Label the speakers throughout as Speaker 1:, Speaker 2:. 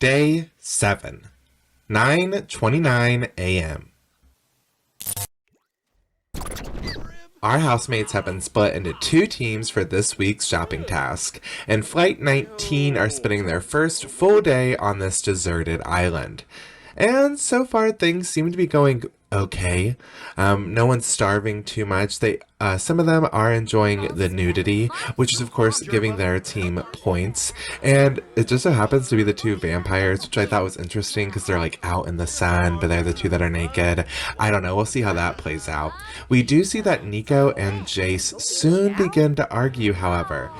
Speaker 1: Day 7, 9:29 a.m. Our housemates have been split into 2 teams for this week's shopping task, and Flight 19 are spending their first full day on this deserted island. And so far, things seem to be going okay. No one's starving too much. Some of them are enjoying the nudity, which is of course giving their team points. And it just so happens to be the 2 vampires, which I thought was interesting because they're like out in the sun, but they're the 2 that are naked. I don't know. We'll see how that plays out. We do see that Nico and Jace soon begin to argue, however.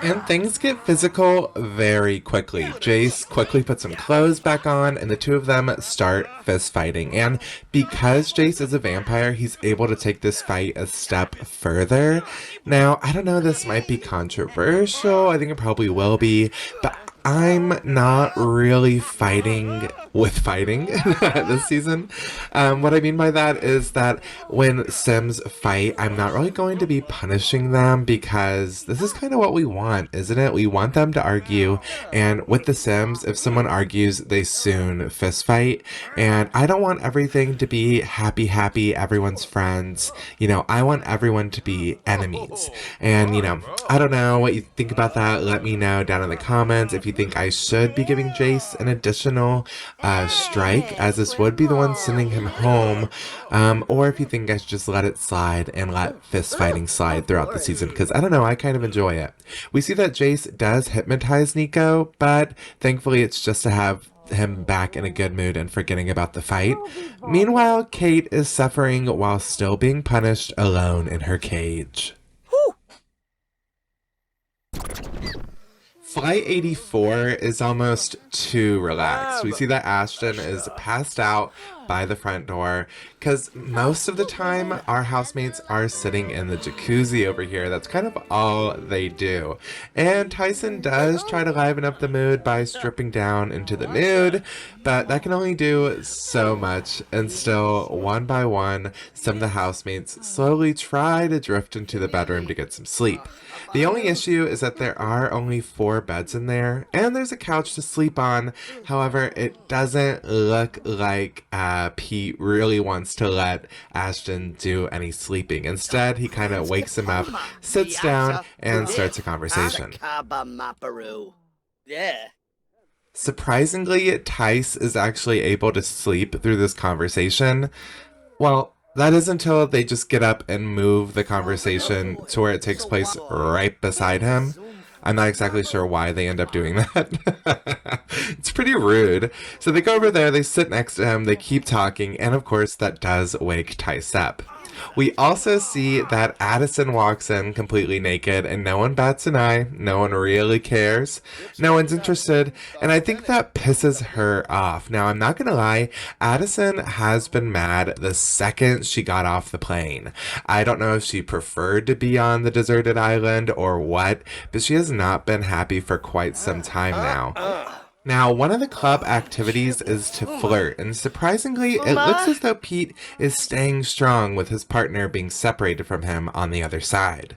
Speaker 1: And things get physical very quickly. Jace quickly puts some clothes back on, and the 2 of them start fist fighting. And because Jace is a vampire, he's able to take this fight a step further. Now, I don't know, this might be controversial. I think it probably will be, but I'm not really fighting with fighting this season. What I mean by that is that when Sims fight, I'm not really going to be punishing them because this is kind of what we want, isn't it? We want them to argue, and with the Sims, if someone argues, they soon fist fight, and I don't want everything to be happy, everyone's friends. I want everyone to be enemies. And, I don't know what you think about that. Let me know down in the comments if you think I should be giving Jace an additional strike, as this would be the one sending him home, or if you think I should just let it slide and let fist fighting slide throughout the season, because I don't know, I kind of enjoy it. We see that Jace does hypnotize Nico, but thankfully it's just to have him back in a good mood and forgetting about the fight. Meanwhile, Kate is suffering while still being punished alone in her cage. Flight 84 is almost too relaxed. We see that Ashton is passed out by the front door because most of the time our housemates are sitting in the jacuzzi over here. That's kind of all they do. And Tyson does try to liven up the mood by stripping down into the nude, but that can only do so much. And still, one by one, some of the housemates slowly try to drift into the bedroom to get some sleep. The only issue is that there are only 4 beds in there, and there's a couch to sleep on. However, it doesn't look like Pete really wants to let Ashton do any sleeping. Instead, he kind of wakes him up, sits down, and starts a conversation. Surprisingly, Tice is actually able to sleep through this conversation. Well, that is until they just get up and move the conversation to where it takes place right beside him. I'm not exactly sure why they end up doing that. It's pretty rude. So they go over there, they sit next to him, they keep talking, and of course that does wake Tice up. We also see that Addison walks in completely naked and no one bats an eye, no one really cares, no one's interested, and I think that pisses her off. Now, I'm not gonna lie, Addison has been mad the second she got off the plane. I don't know if she preferred to be on the deserted island or what, but she has not been happy for quite some time now. Now, one of the club activities is to flirt, and surprisingly, it looks as though Pete is staying strong with his partner being separated from him on the other side.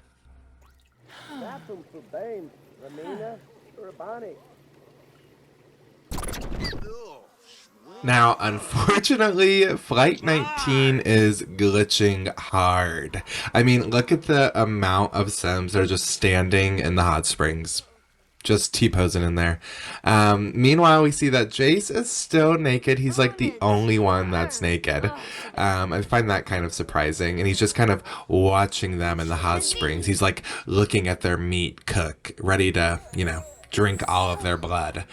Speaker 1: Now, unfortunately, Flight 19 is glitching hard. I mean, look at the amount of Sims that are just standing in the hot springs. Just T-posing in there. Meanwhile, we see that Jace is still naked. He's like the only one that's naked. I find that kind of surprising. And he's just kind of watching them in the hot springs. He's like looking at their meat cook, ready to, drink all of their blood.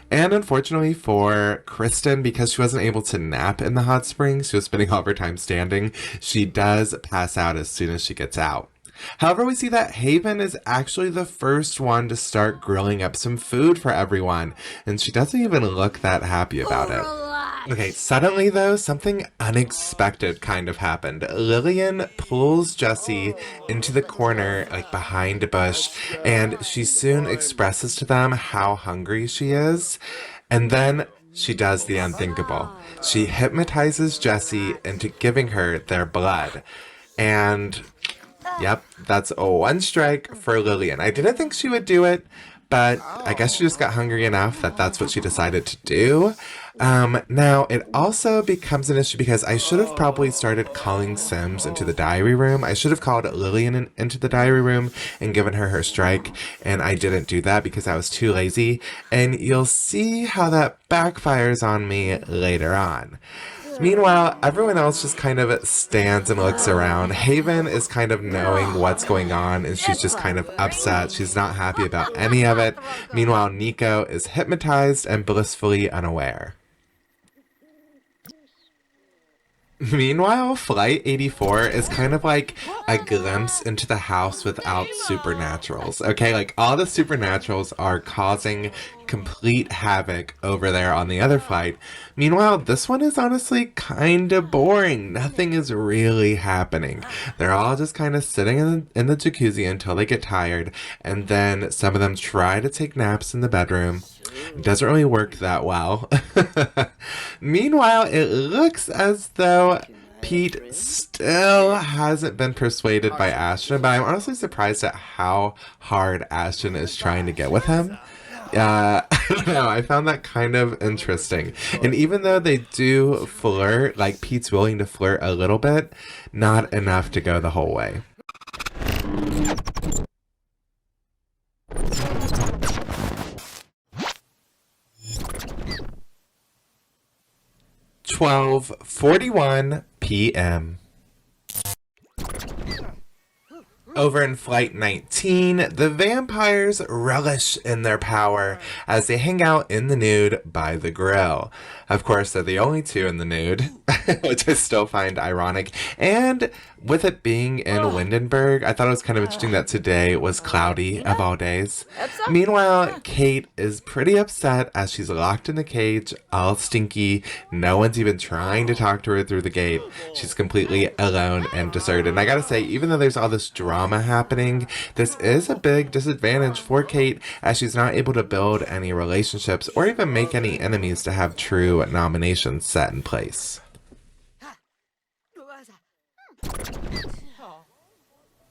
Speaker 1: And unfortunately for Kristen, because she wasn't able to nap in the hot springs, she was spending all of her time standing, she does pass out as soon as she gets out. However, we see that Haven is actually the first one to start grilling up some food for everyone, and she doesn't even look that happy about it. Okay, suddenly though, something unexpected kind of happened. Lillian pulls Jessie into the corner, like behind a bush, and she soon expresses to them how hungry she is, and then she does the unthinkable. She hypnotizes Jessie into giving her their blood, and yep, that's a 1 strike for Lillian. I didn't think she would do it, but I guess she just got hungry enough that that's what she decided to do. Now, it also becomes an issue because I should have probably started calling Sims into the diary room. I should have called Lillian into the diary room and given her her strike, and I didn't do that because I was too lazy, and you'll see how that backfires on me later on. Meanwhile, everyone else just kind of stands and looks around. Haven is kind of knowing what's going on, and she's just kind of upset. She's not happy about any of it. Meanwhile, Nico is hypnotized and blissfully unaware. Meanwhile, Flight 84 is kind of like a glimpse into the house without supernaturals. Okay, like all the supernaturals are causing complete havoc over there on the other flight. Meanwhile, this one is honestly kind of boring. Nothing is really happening. They're all just kind of sitting in the jacuzzi until they get tired, and then some of them try to take naps in the bedroom. It doesn't really work that well. Meanwhile, it looks as though Pete still hasn't been persuaded by Ashton, but I'm honestly surprised at how hard Ashton is trying to get with him. I don't know, I found that kind of interesting. And even though they do flirt, like Pete's willing to flirt a little bit, not enough to go the whole way. "12:41 p.m. Over in Flight 19, the vampires relish in their power as they hang out in the nude by the grill. Of course, they're the only two in the nude, which I still find ironic. And with it being in Windenburg, I thought it was kind of interesting that today was cloudy of all days. Meanwhile, Kate is pretty upset as she's locked in the cage, all stinky. No one's even trying to talk to her through the gate. She's completely alone and deserted. And I gotta say, even though there's all this drama happening, this is a big disadvantage for Kate as she's not able to build any relationships or even make any enemies to have true nominations set in place.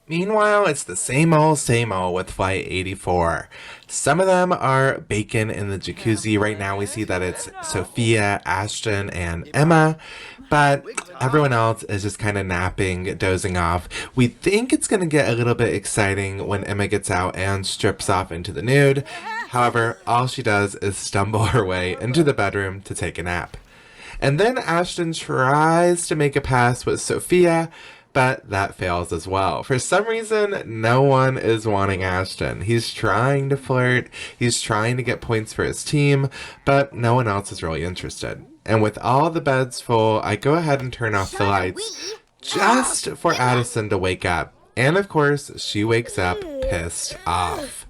Speaker 1: Meanwhile, it's the same old with Flight 84. Some of them are baking in the jacuzzi. Right now we see that it's Sophia, Ashton, and Emma, but everyone else is just kind of napping, dozing off. We think it's going to get a little bit exciting when Emma gets out and strips off into the nude. However, all she does is stumble her way into the bedroom to take a nap. And then Ashton tries to make a pass with Sophia, but that fails as well. For some reason, no one is wanting Ashton. He's trying to flirt, he's trying to get points for his team, but no one else is really interested. And with all the beds full, I go ahead and turn off the lights just for Addison to wake up. And of course, she wakes up pissed off.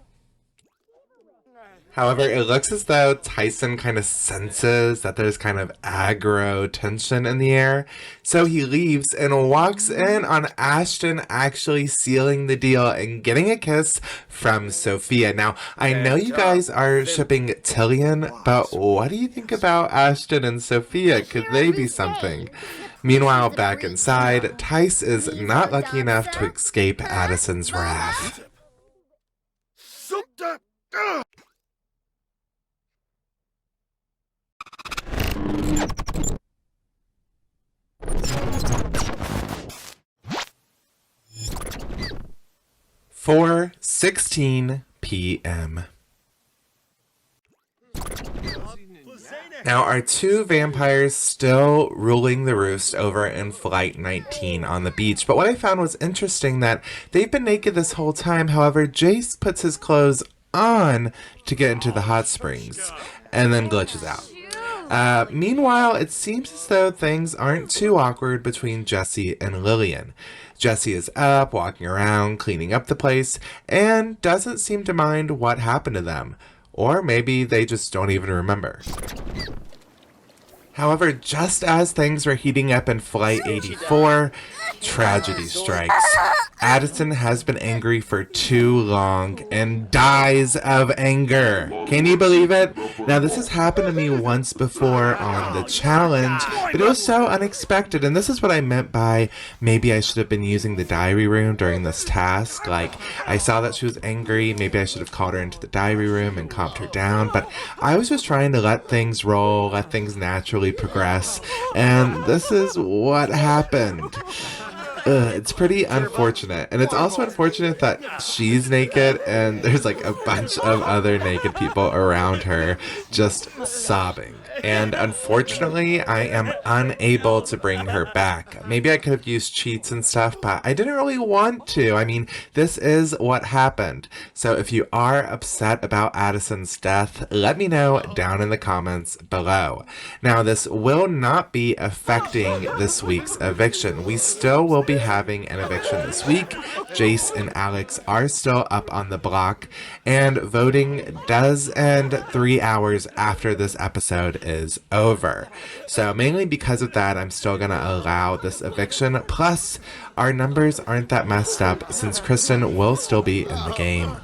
Speaker 1: However, it looks as though Tyson kind of senses that there's kind of aggro tension in the air. So he leaves and walks in on Ashton actually sealing the deal and getting a kiss from Sophia. Now, I know you guys are shipping Tillian, but what do you think about Ashton and Sophia? Could they be something? Meanwhile, back inside, Tice is not lucky enough to escape Addison's wrath. 4:16 p.m. Now, our two vampires still ruling the roost over in Flight 19 on the beach. But what I found was interesting that they've been naked this whole time. However, Jace puts his clothes on to get into the hot springs and then glitches out. Meanwhile, it seems as though things aren't too awkward between Jesse and Lillian. Jesse is up, walking around, cleaning up the place, and doesn't seem to mind what happened to them. Or maybe they just don't even remember. However, just as things were heating up in Flight 84, tragedy strikes. Addison has been angry for too long and dies of anger. Can you believe it? Now, this has happened to me once before on the challenge, but it was so unexpected. And this is what I meant by maybe I should have been using the diary room during this task. Like, I saw that she was angry. Maybe I should have called her into the diary room and calmed her down. But I was just trying to let things roll, let things naturally progress. And this is what happened. It's pretty unfortunate. And it's also unfortunate that she's naked and there's like a bunch of other naked people around her just sobbing. And unfortunately, I am unable to bring her back. Maybe I could have used cheats and stuff, but I didn't really want to. I mean, this is what happened. So if you are upset about Addison's death, let me know down in the comments below. Now, this will not be affecting this week's eviction. We still will be having an eviction this week. Jace and Alex are still up on the block, and voting does end 3 hours after this episode is over. So mainly because of that, I'm still going to allow this eviction. Plus, our numbers aren't that messed up since Kristen will still be in the game.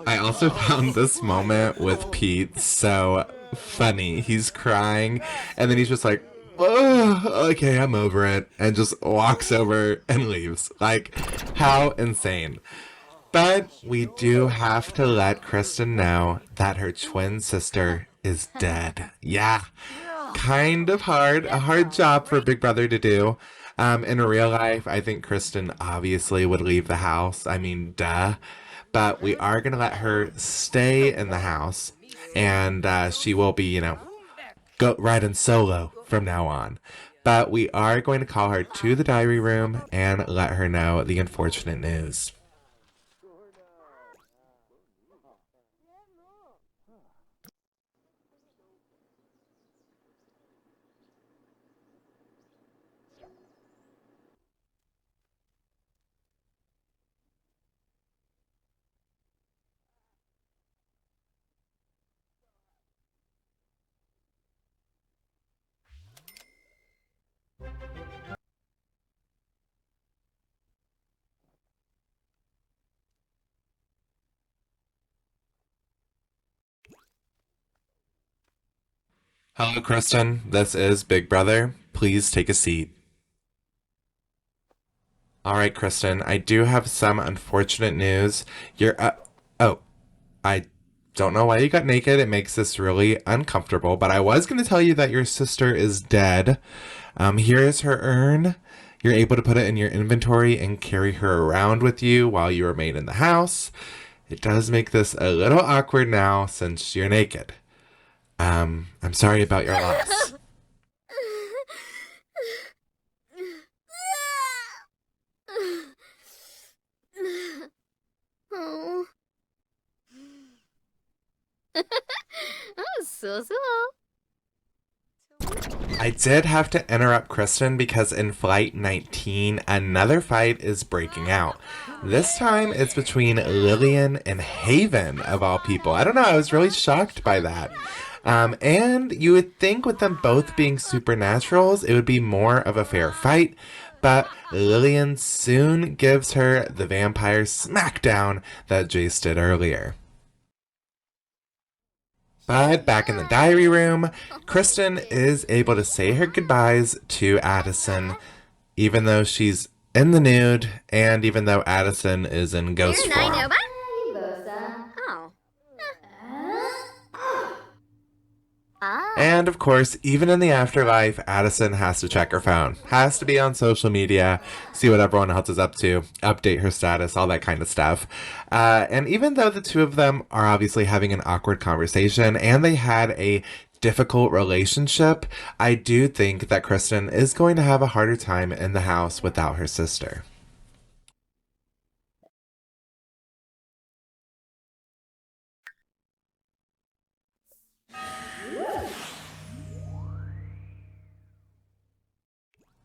Speaker 1: I also found this moment with Pete so funny. He's crying, and then he's just like, oh, okay, I'm over it, and just walks over and leaves. Like, how insane. But we do have to let Kristen know that her twin sister is dead. Yeah, kind of hard. A hard job for Big Brother to do. In real life, I think Kristen obviously would leave the house. I mean, duh. But we are going to let her stay in the house. And she will be, go riding solo from now on. But we are going to call her to the diary room and let her know the unfortunate news. Hello, Kristen. This is Big Brother. Please take a seat. All right, Kristen. I do have some unfortunate news. You're. Oh, I don't know why you got naked. It makes this really uncomfortable. But I was going to tell you that your sister is dead. Here is her urn. You're able to put it in your inventory and carry her around with you while you remain in the house. It does make this a little awkward now since you're naked. I'm sorry about your loss.
Speaker 2: Oh. so.
Speaker 1: I did have to interrupt Kristen because in Flight 19, another fight is breaking out. This time it's between Lillian and Haven, of all people. I don't know, I was really shocked by that. And you would think with them both being supernaturals, it would be more of a fair fight. But Lillian soon gives her the vampire smackdown that Jace did earlier. But back in the diary room, Kristen is able to say her goodbyes to Addison, even though she's in the nude and even though Addison is in ghost form. And of course, even in the afterlife, Addison has to check her phone, has to be on social media, see what everyone else is up to, update her status, all that kind of stuff. And even though the two of them are obviously having an awkward conversation and they had a difficult relationship, I do think that Kristen is going to have a harder time in the house without her sister.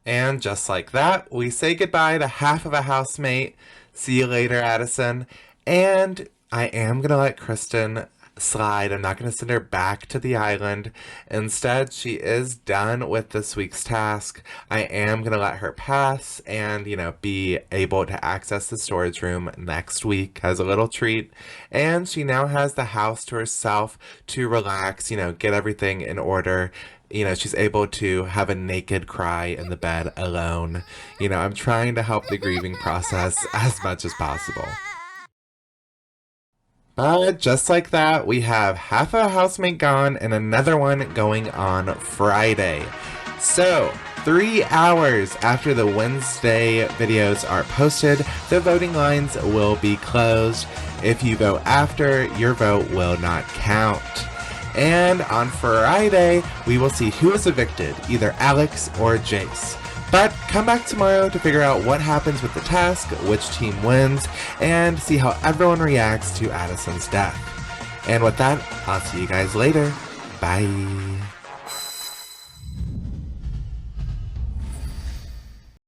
Speaker 1: And just like that, we say goodbye to half of a housemate. See you later, Addison. And I am going to let Kristen slide. I'm not going to send her back to the island. Instead, she is done with this week's task. I am going to let her pass and, be able to access the storage room next week as a little treat. And she now has the house to herself to relax, get everything in order. She's able to have a naked cry in the bed alone. I'm trying to help the grieving process as much as possible. But just like that, we have half a housemate gone and another one going on Friday. So, 3 hours after the Wednesday videos are posted, the voting lines will be closed. If you vote after, your vote will not count. And on Friday, we will see who is evicted, either Alex or Jace. But come back tomorrow to figure out what happens with the task, which team wins, and see how everyone reacts to Addison's death. And with that, I'll see you guys later. Bye.